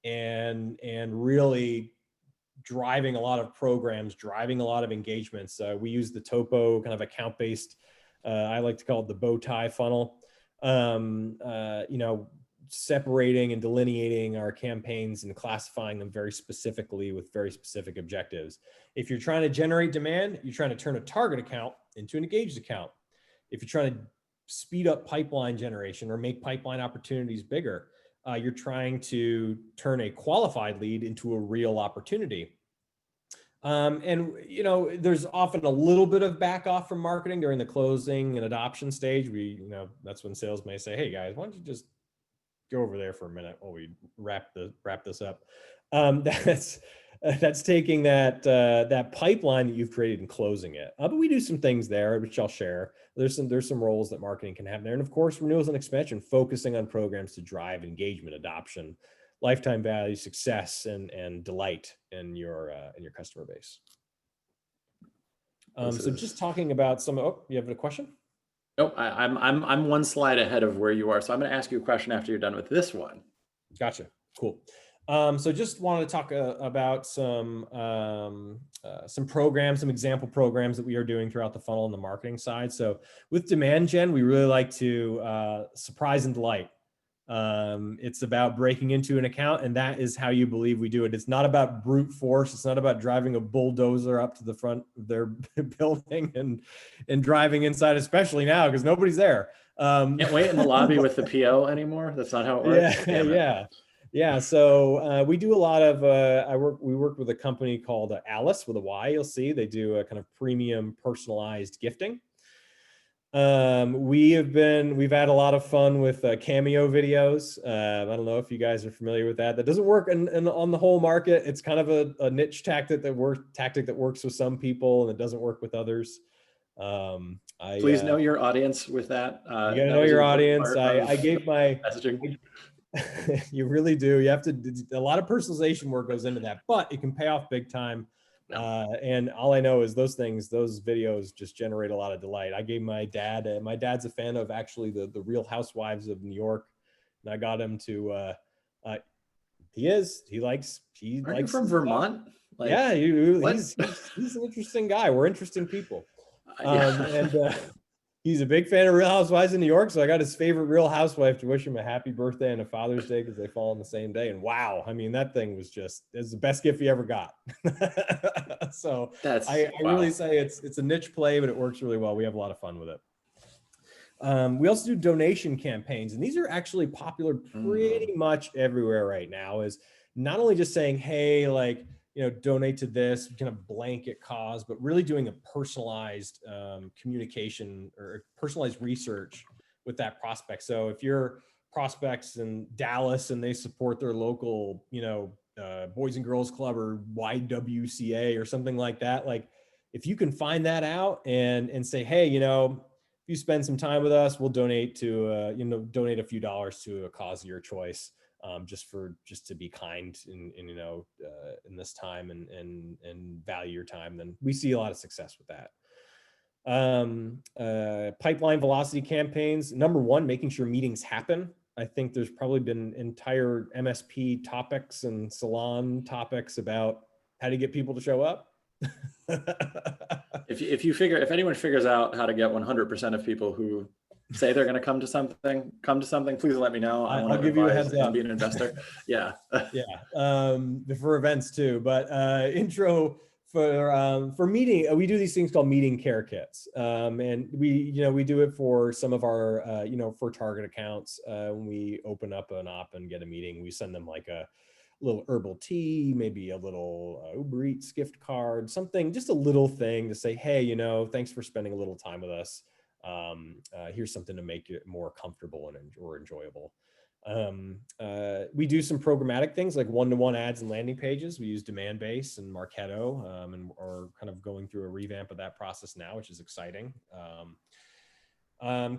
and really driving a lot of programs, driving a lot of engagements. We use the Topo kind of account-based, I like to call it the bow tie funnel, separating and delineating our campaigns and classifying them very specifically with very specific objectives. If you're trying to generate demand, you're trying to turn a target account into an engaged account. If you're trying to speed up pipeline generation or make pipeline opportunities bigger, you're trying to turn a qualified lead into a real opportunity. There's often a little bit of back off from marketing during the closing and adoption stage. That's when sales may say, "Hey guys, why don't you just go over there for a minute while we wrap this up." That's taking that pipeline that you've created and closing it. But we do some things there, which I'll share. There's some roles that marketing can have there, and of course, renewals and expansion, focusing on programs to drive engagement, adoption, lifetime value, success, and delight in your customer base. So just talking about some. Oh, you have a question? Nope, I'm one slide ahead of where you are, so I'm going to ask you a question after you're done with this one. Gotcha. Cool. So just wanted to talk about some programs, some example programs that we are doing throughout the funnel on the marketing side. So with demand gen, we really like to surprise and delight. It's about breaking into an account, and that is how you believe we do it. It's not about brute force. It's not about driving a bulldozer up to the front of their building and driving inside, especially now because nobody's there. Can't wait in the lobby with the PO anymore. That's not how it works. Yeah. So we do a lot of. We work with a company called Alice with a Y. You'll see they do a kind of premium personalized gifting. We've had a lot of fun with cameo videos. I don't know if you guys are familiar with that. That doesn't work on the whole market. It's kind of a niche tactic that works with some people and it doesn't work with others. Please know your audience with that. You gotta know your audience. I gave my messaging. You really do. You have to. A lot of personalization work goes into that, but it can pay off big time. And all I know is those videos just generate a lot of delight. I gave my dad's a fan of actually the Real Housewives of New York. And I got him to, he likes from Vermont? Yeah, he's an interesting guy. We're interesting people. He's a big fan of Real Housewives in New York, so I got his favorite Real Housewife to wish him a happy birthday and a Father's Day because they fall on the same day. And wow, I mean, that thing was the best gift he ever got. So I really say it's a niche play, but it works really well. We have a lot of fun with it. We also do donation campaigns, and these are actually popular pretty much everywhere right now. Is not only just saying, hey, donate to this kind of blanket cause, but really doing a personalized communication or personalized research with that prospect. So if you're prospects in Dallas and they support their local, Boys and Girls Club or YWCA or something like that, if you can find that out and say, hey, if you spend some time with us, we'll donate donate a few dollars to a cause of your choice. Just to be kind in this time and value your time, then we see a lot of success with that. Pipeline velocity campaigns. Number one, making sure meetings happen. I think there's probably been entire MSP topics and salon topics about how to get people to show up. If anyone figures out how to get 100% of people who say they're going to come to something, please let me know. I'll give you a heads up. Be an investor. Yeah. For events too, but intro for meeting, we do these things called meeting care kits. And we do it for some of our, for target accounts. When we open up an op and get a meeting, we send them like a little herbal tea, maybe a little Uber Eats gift card, something, just a little thing to say, hey, thanks for spending a little time with us. Here's something to make it more comfortable or enjoyable. We do some programmatic things like one-to-one ads and landing pages. We use Demandbase and Marketo, and are kind of going through a revamp of that process now, which is exciting.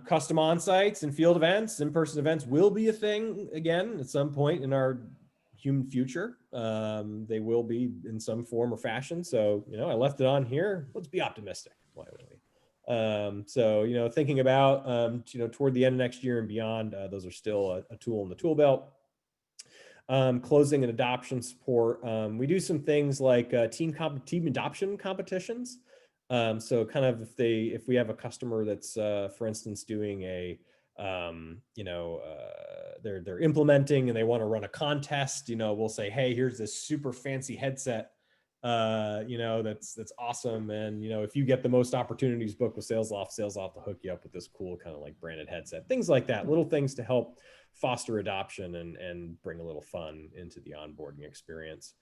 Custom on-sites and field events, in-person events will be a thing again at some point in our human future. They will be in some form or fashion. So, I left it on here. Let's be optimistic. Why would we? So, thinking about, toward the end of next year and beyond, those are still a tool in the tool belt. Closing and adoption support. We do some things like team adoption competitions. So kind of if we have a customer that's, for instance, doing they're implementing and they want to run a contest, we'll say, hey, here's this super fancy headset, that's awesome. And, if you get the most opportunities booked with SalesLoft will hook you up with this cool kind of like branded headset, things like that, little things to help foster adoption and bring a little fun into the onboarding experience.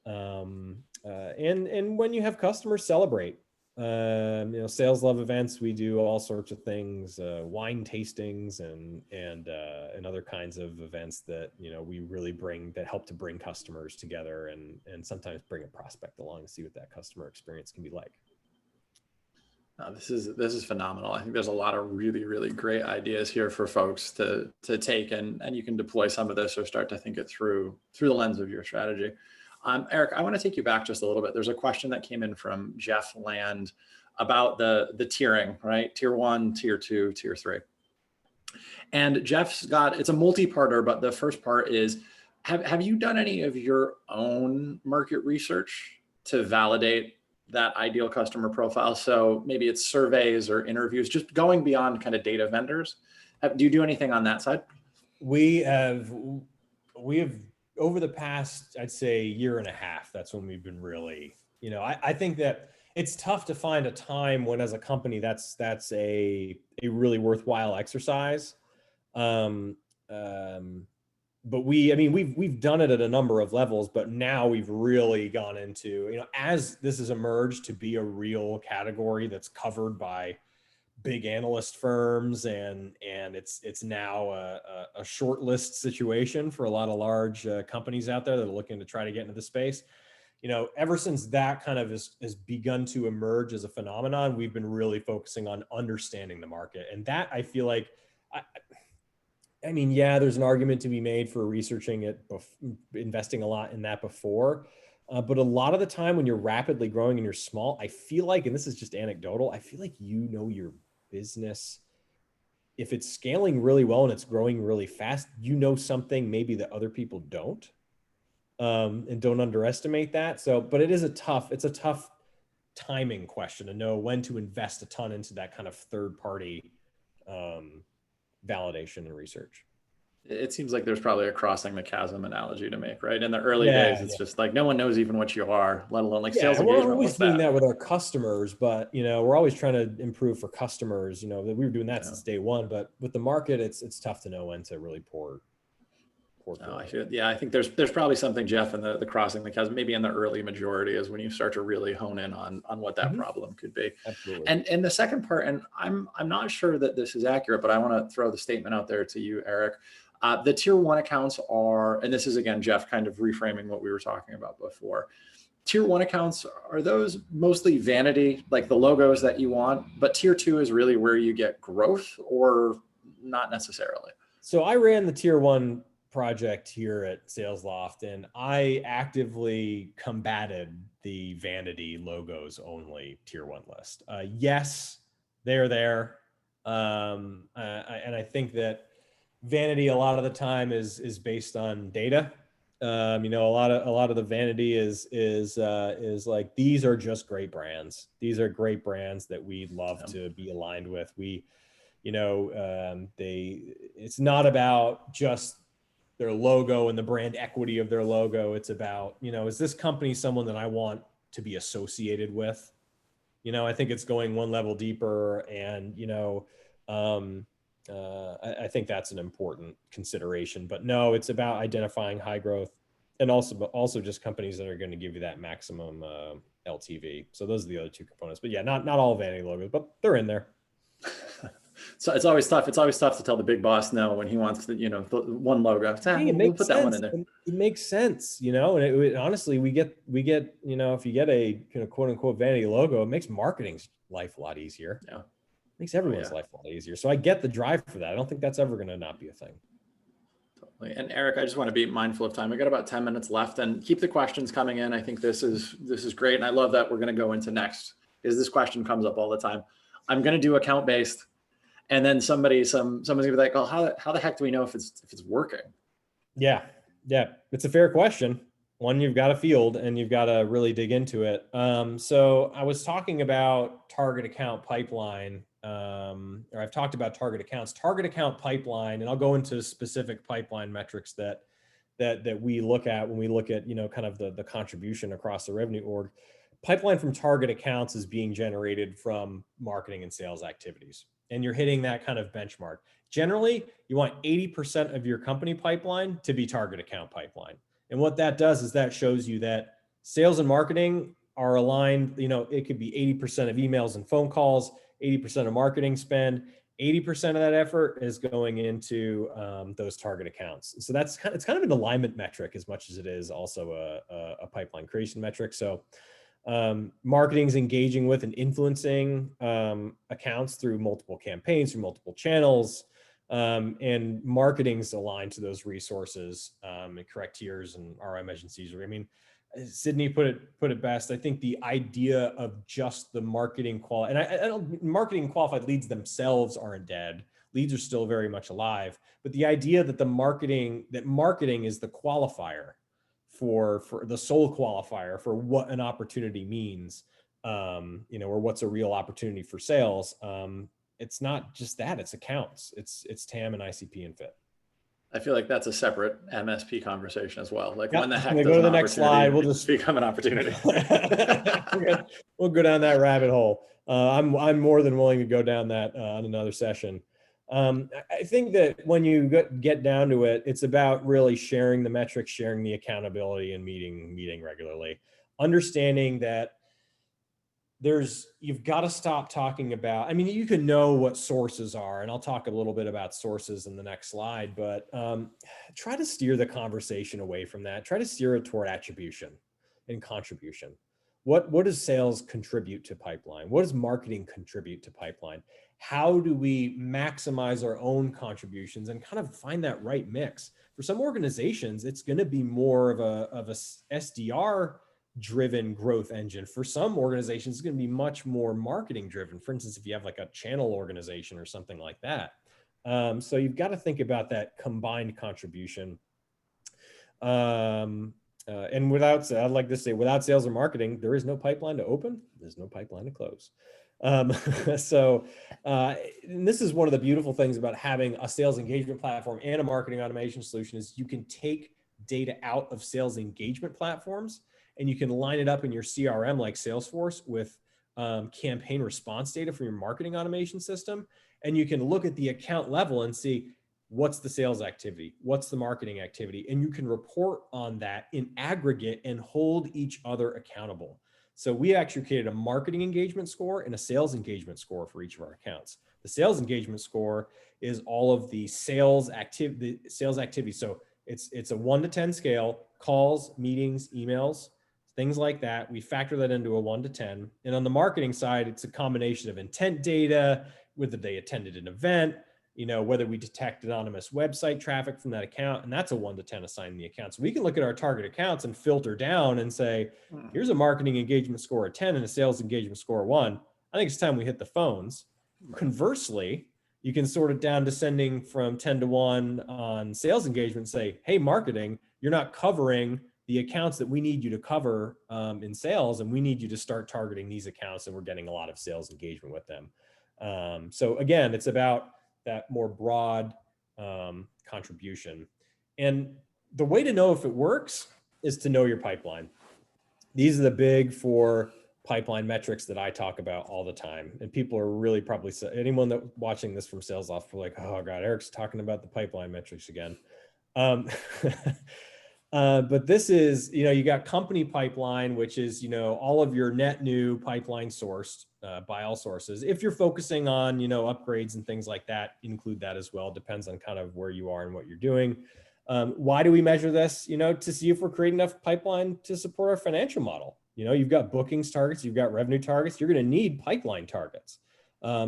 And when you have customers, celebrate. Sales love events, we do all sorts of things, wine tastings and other kinds of events that we really that help to bring customers together and sometimes bring a prospect along to see what that customer experience can be like. This is phenomenal. I think there's a lot of really, really great ideas here for folks to take, and you can deploy some of this or start to think it through the lens of your strategy. Eric, I want to take you back just a little bit. There's a question that came in from Jeff Land about the tiering, right? Tier 1, tier 2, tier 3. And Jeff's it's a multi-parter, but the first part is, have you done any of your own market research to validate that ideal customer profile? So maybe it's surveys or interviews, just going beyond kind of data vendors. Do you do anything on that side? We have over the past, I'd say, year and a half, that's when we've been really, I think that it's tough to find a time when as a company that's a really worthwhile exercise. But we've done it at a number of levels, but now we've really gone into, as this has emerged to be a real category that's covered by big analyst firms, and it's now a short list situation for a lot of large companies out there that are looking to try to get into the space. Ever since that kind of has begun to emerge as a phenomenon, we've been really focusing on understanding the market. And that, I feel like, there's an argument to be made for researching it, investing a lot in that before. But a lot of the time when you're rapidly growing and you're small, I feel like, and this is just anecdotal, I feel like your business, if it's scaling really well and it's growing really fast, something maybe that other people don't, and don't underestimate that. So, but it's a tough timing question to know when to invest a ton into that kind of third party validation and research. It seems like there's probably a crossing the chasm analogy to make, right? In the early days, it's just like no one knows even what you are, let alone like sales engagement. We're always doing that with our customers, but we're always trying to improve for customers. We were doing that since day one, but with the market, it's tough to know when to really pour. No, I think there's probably something, Jeff, in the crossing the chasm, maybe in the early majority, is when you start to really hone in on what that problem could be. Absolutely. And the second part, and I'm not sure that this is accurate, but I want to throw the statement out there to you, Eric. The tier 1 accounts are, and this is again, Jeff, kind of reframing what we were talking about before. Tier 1 accounts, are those mostly vanity, like the logos that you want, but tier 2 is really where you get growth, or not necessarily? So I ran the tier 1 project here at SalesLoft, and I actively combated the vanity logos only tier 1 list. Yes, they're there. And I think that vanity a lot of the time is based on data. A lot of the vanity is like, these are just great brands. These are great brands that we'd love to be aligned with. It's not about just their logo and the brand equity of their logo. It's about, is this company someone that I want to be associated with? I think it's going one level deeper, and, I think that's an important consideration. But no, it's about identifying high growth, and also just companies that are going to give you that maximum LTV. So those are the other two components. But yeah, not all vanity logos, but they're in there. So it's always tough. It's always tough to tell the big boss no when he wants the one logo. We'll put that one in there. It makes sense, and honestly, we get if you get a quote unquote vanity logo, it makes marketing's life a lot easier. Yeah. Makes Oh, everyone's yeah. life a lot easier. So I get the drive for that. I don't think that's ever going to not be a thing. And Eric, I just want to be mindful of time. We got about 10 minutes left, and keep the questions coming in. I think this is great. And I love that we're going to go into next, because this question comes up all the time. I'm going to do account based. And then someone's gonna be like, "Oh, how the heck do we know if it's working?" Yeah, it's a fair question. One you've got to field, and you've got to really dig into it. So I was talking about target account pipeline, or I've talked about target accounts, target account pipeline, and I'll go into specific pipeline metrics that we look at when we look at, kind of the contribution across the revenue org. Pipeline from target accounts is being generated from marketing and sales activities, and you're hitting that kind of benchmark. Generally, you want 80% of your company pipeline to be target account pipeline. And what that does is that shows you that sales and marketing are aligned. It could be 80% of emails and phone calls, 80% of marketing spend, 80% of that effort is going into those target accounts. So it's kind of an alignment metric as much as it is also a pipeline creation metric. So marketing's engaging with and influencing accounts through multiple campaigns, through multiple channels, and marketing's aligned to those resources and correct tiers and ROI agencies. I mean, Sydney put it best. I think the idea of just the marketing marketing qualified leads themselves aren't dead. Leads are still very much alive, but the idea that marketing is the qualifier for the sole qualifier for what an opportunity means, or what's a real opportunity for sales. It's not just that, it's accounts, it's TAM and ICP and fit. I feel like that's a separate MSP conversation as well. Like, yep. when the heck does go to the next slide? We'll just become an opportunity. We'll go down that rabbit hole. I'm more than willing to go down that on another session. I think that when you get down to it, it's about really sharing the metrics, sharing the accountability, and meeting regularly. Understanding that you've got to stop talking about, you can know what sources are, and I'll talk a little bit about sources in the next slide, but try to steer the conversation away from that. Try to steer it toward attribution and contribution. What does sales contribute to pipeline? What does marketing contribute to pipeline? How do we maximize our own contributions and kind of find that right mix? For some organizations, it's going to be more of a SDR driven growth engine. For some organizations, it's going to be much more marketing driven. For instance, if you have like a channel organization or something like that. So you've got to think about that combined contribution. And I'd like to say, without sales or marketing, there is no pipeline to open. There's no pipeline to close. And this is one of the beautiful things about having a sales engagement platform and a marketing automation solution is you can take data out of sales engagement platforms and you can line it up in your CRM like Salesforce with campaign response data from your marketing automation system. And you can look at the account level and see what's the sales activity, what's the marketing activity, and you can report on that in aggregate and hold each other accountable. So we actually created a marketing engagement score and a sales engagement score for each of our accounts. The sales engagement score is all of the sales activity. So it's a 1 to 10 scale: calls, meetings, emails, things like that. We factor that into a 1 to 10. And on the marketing side, it's a combination of intent data, whether they attended an event, whether we detect anonymous website traffic from that account, and that's a 1 to 10 assigned the account. So we can look at our target accounts and filter down and say, here's a marketing engagement score of 10 and a sales engagement score of 1. I think it's time we hit the phones. Conversely, you can sort it down descending from 10 to 1 on sales engagement and say, hey, marketing, you're not covering the accounts that we need you to cover in sales, and we need you to start targeting these accounts, and we're getting a lot of sales engagement with them. So again, it's about that more broad contribution. And the way to know if it works is to know your pipeline. These are the big 4 pipeline metrics that I talk about all the time. And people are really probably, anyone that watching this from SalesLoft will like, oh God, Eric's talking about the pipeline metrics again. But this is, you got company pipeline, which is, all of your net new pipeline sourced by all sources. If you're focusing on, upgrades and things like that, include that as well. Depends on kind of where you are and what you're doing. Why do we measure this? To see if we're creating enough pipeline to support our financial model. You've got bookings targets, you've got revenue targets, you're going to need pipeline targets.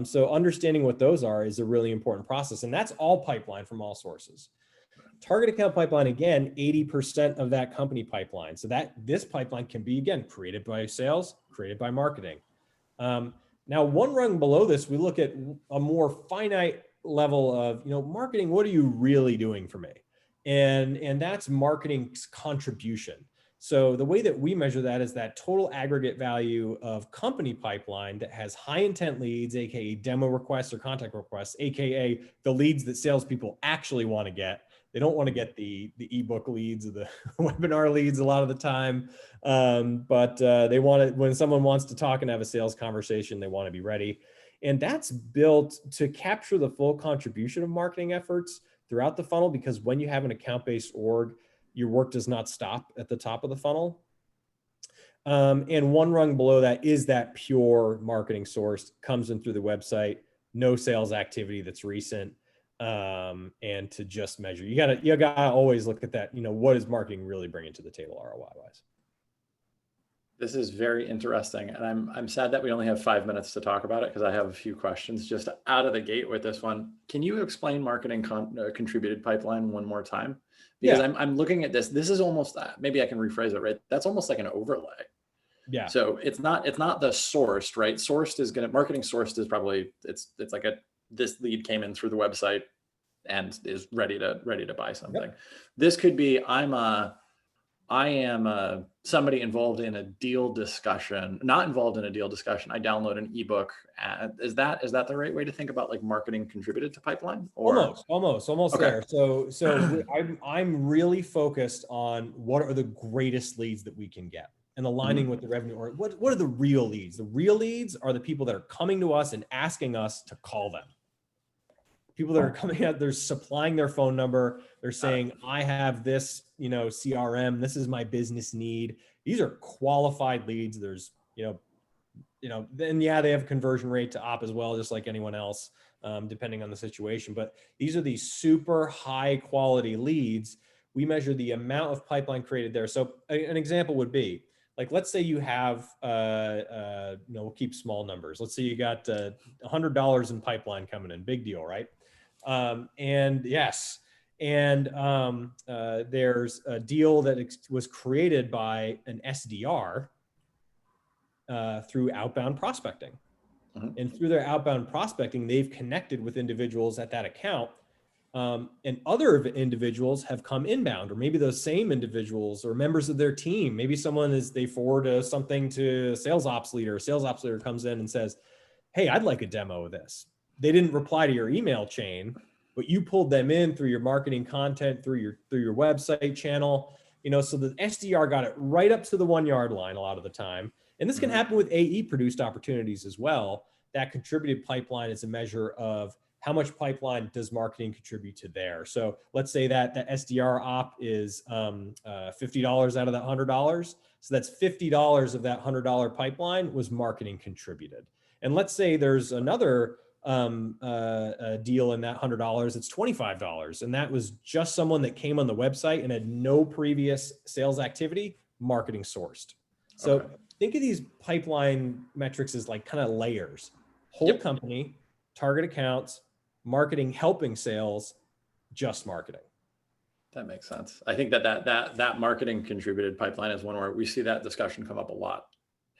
So understanding what those are is a really important process. And that's all pipeline from all sources. Target account pipeline, again, 80% of that company pipeline. So that this pipeline can be, again, created by sales, created by marketing. Now, one rung below this, we look at a more finite level of, marketing, what are you really doing for me? And that's marketing's contribution. So the way that we measure that is that total aggregate value of company pipeline that has high intent leads, AKA demo requests or contact requests, AKA the leads that salespeople actually want to get. They don't want to get the ebook leads or the webinar leads a lot of the time. But they want it when someone wants to talk and have a sales conversation, they want to be ready. And that's built to capture the full contribution of marketing efforts throughout the funnel, because when you have an account-based org, your work does not stop at the top of the funnel. And one rung below that is that pure marketing source, comes in through the website, no sales activity that's recent. And to just measure, you gotta always look at that. What is marketing really bringing to the table ROI wise? This is very interesting, and I'm sad that we only have 5 minutes to talk about it, because I have a few questions just out of the gate with this one. Can you explain marketing contributed pipeline one more time? Because Yeah. I'm looking at this. This is almost, maybe I can rephrase it, right? That's almost like an overlay. Yeah. So it's not the sourced, right? Sourced is marketing sourced is probably, it's like this lead came in through the website and is ready to buy something. Yep. This could be, I am somebody involved in a deal discussion, not involved in a deal discussion. I download an ebook. Is that the right way to think about like marketing contributed to pipeline? Or Almost okay. There. So I'm really focused on what are the greatest leads that we can get and aligning with the revenue, or what are the real leads? The real leads are the people that are coming to us and asking us to call them. People that are coming out, they're supplying their phone number. They're saying, I have this, CRM, this is my business need. These are qualified leads. There's, then they have conversion rate to op as well, just like anyone else, depending on the situation. But these are these super high quality leads. We measure the amount of pipeline created there. So an example would be, like, let's say you have, we'll keep small numbers. Let's say you got $100 in pipeline coming in, big deal, right? And yes, and there's a deal that was created by an SDR through outbound prospecting. And through their outbound prospecting, they've connected with individuals at that account. And other individuals have come inbound, or maybe those same individuals or members of their team. Maybe they forward something to a sales ops leader. A sales ops leader comes in and says, hey, I'd like a demo of this. They didn't reply to your email chain, but you pulled them in through your marketing content, through your website channel, so the SDR got it right up to the 1 yard line a lot of the time. And this can happen with AE produced opportunities as well. That contributed pipeline is a measure of how much pipeline does marketing contribute to there. So let's say that the SDR op is $50 out of that $100. So that's $50 of that $100 pipeline was marketing contributed. And let's say there's another deal in that $100, it's $25. And that was just someone that came on the website and had no previous sales activity, marketing sourced. So think of these pipeline metrics as like kind of layers, whole company, target accounts, marketing, helping sales, just marketing. That makes sense. I think that marketing contributed pipeline is one where we see that discussion come up a lot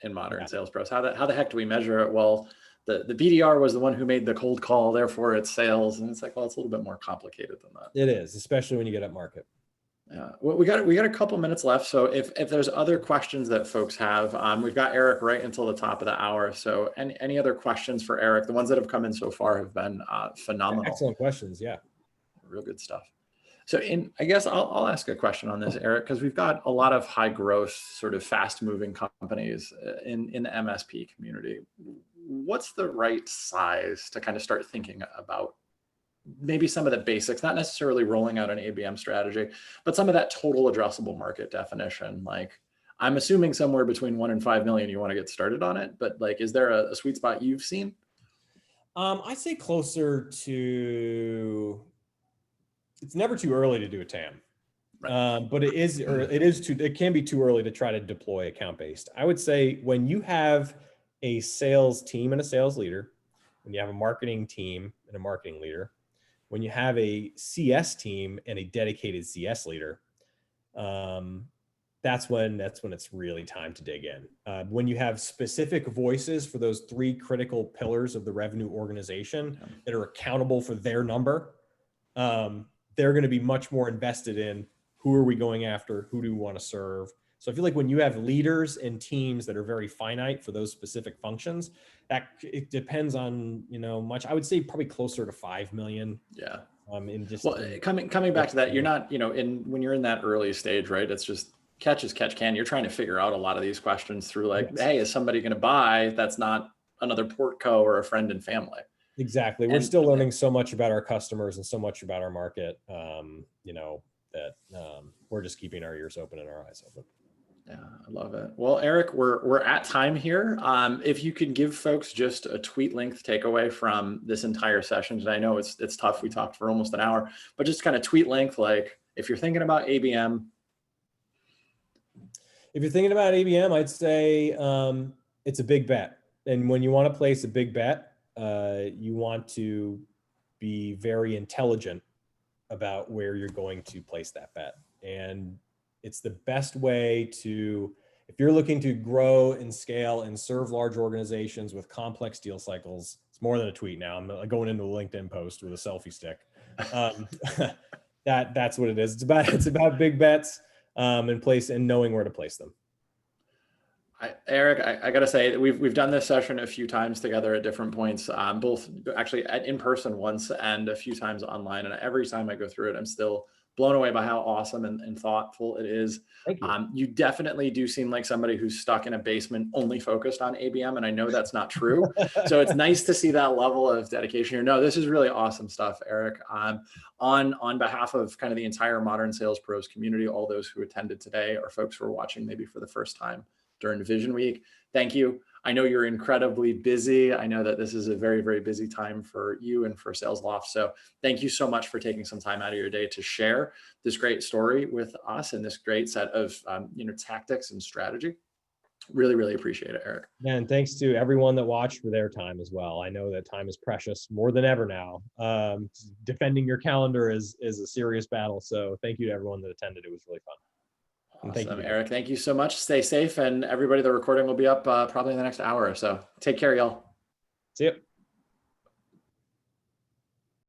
in modern sales pros. How the heck do we measure it? Well, the BDR was the one who made the cold call, therefore it's sales. And it's like, well, it's a little bit more complicated than that. It is, especially when you get up market. Yeah, well, we got a couple minutes left. So if there's other questions that folks have, we've got Eric right until the top of the hour. So any other questions for Eric? The ones that have come in so far have been phenomenal. Excellent questions. Yeah. Real good stuff. So I guess I'll ask a question on this, Eric, because we've got a lot of high growth, sort of fast moving companies in the MSP community. What's the right size to kind of start thinking about maybe some of the basics, not necessarily rolling out an ABM strategy, but some of that total addressable market definition? Like, I'm assuming somewhere between 1 and 5 million, you want to get started on it, but like, is there a sweet spot you've seen? I say closer to, it's never too early to do a TAM, right. But it can be too early to try to deploy account-based. I would say when you have a sales team and a sales leader, when you have a marketing team and a marketing leader, when you have a CS team and a dedicated CS leader, that's when it's really time to dig in. When you have specific voices for those 3 critical pillars of the revenue organization that are accountable for their number, they're going to be much more invested in who are we going after, who do we want to serve. So I feel like when you have leaders and teams that are very finite for those specific functions, that it depends on, much, I would say probably closer to 5 million. Yeah. In coming back to that, you're not, when you're in that early stage, right? It's just catch as catch can. You're trying to figure out a lot of these questions through like, Yes. Hey, is somebody going to buy? That's not another Portco or a friend and family. Exactly. We're still learning so much about our customers and so much about our market, that we're just keeping our ears open and our eyes open. Yeah, I love it. Well, Eric, we're at time here. If you could give folks just a tweet length takeaway from this entire session, and I know it's tough. We talked for almost an hour, but just kind of tweet length, like if you're thinking about ABM. If you're thinking about ABM, I'd say it's a big bet. And when you want to place a big bet, you want to be very intelligent about where you're going to place that bet. And it's the best way to, if you're looking to grow and scale and serve large organizations with complex deal cycles, it's more than a tweet now. I'm going into a LinkedIn post with a selfie stick. That's what it is. It's about big bets and knowing where to place them. Eric, I got to say we've done this session a few times together at different points, both actually in person once and a few times online. And every time I go through it, I'm still blown away by how awesome and thoughtful it is. Thank you. You definitely do seem like somebody who's stuck in a basement only focused on ABM. And I know that's not true. So it's nice to see that level of dedication here. No, this is really awesome stuff, Eric. On behalf of kind of the entire Modern Sales Pros community, all those who attended today or folks who are watching maybe for the first time during Vision Week, thank you. I know you're incredibly busy. I know that this is a very, very busy time for you and for SalesLoft. So thank you so much for taking some time out of your day to share this great story with us and this great set of tactics and strategy. Really, really appreciate it, Eric. And thanks to everyone that watched for their time as well. I know that time is precious more than ever now. Defending your calendar is a serious battle. So thank you to everyone that attended. It was really fun. Awesome. Thank you, Eric. Thank you so much. Stay safe. And everybody, the recording will be up probably in the next hour or so. Take care, y'all. See you.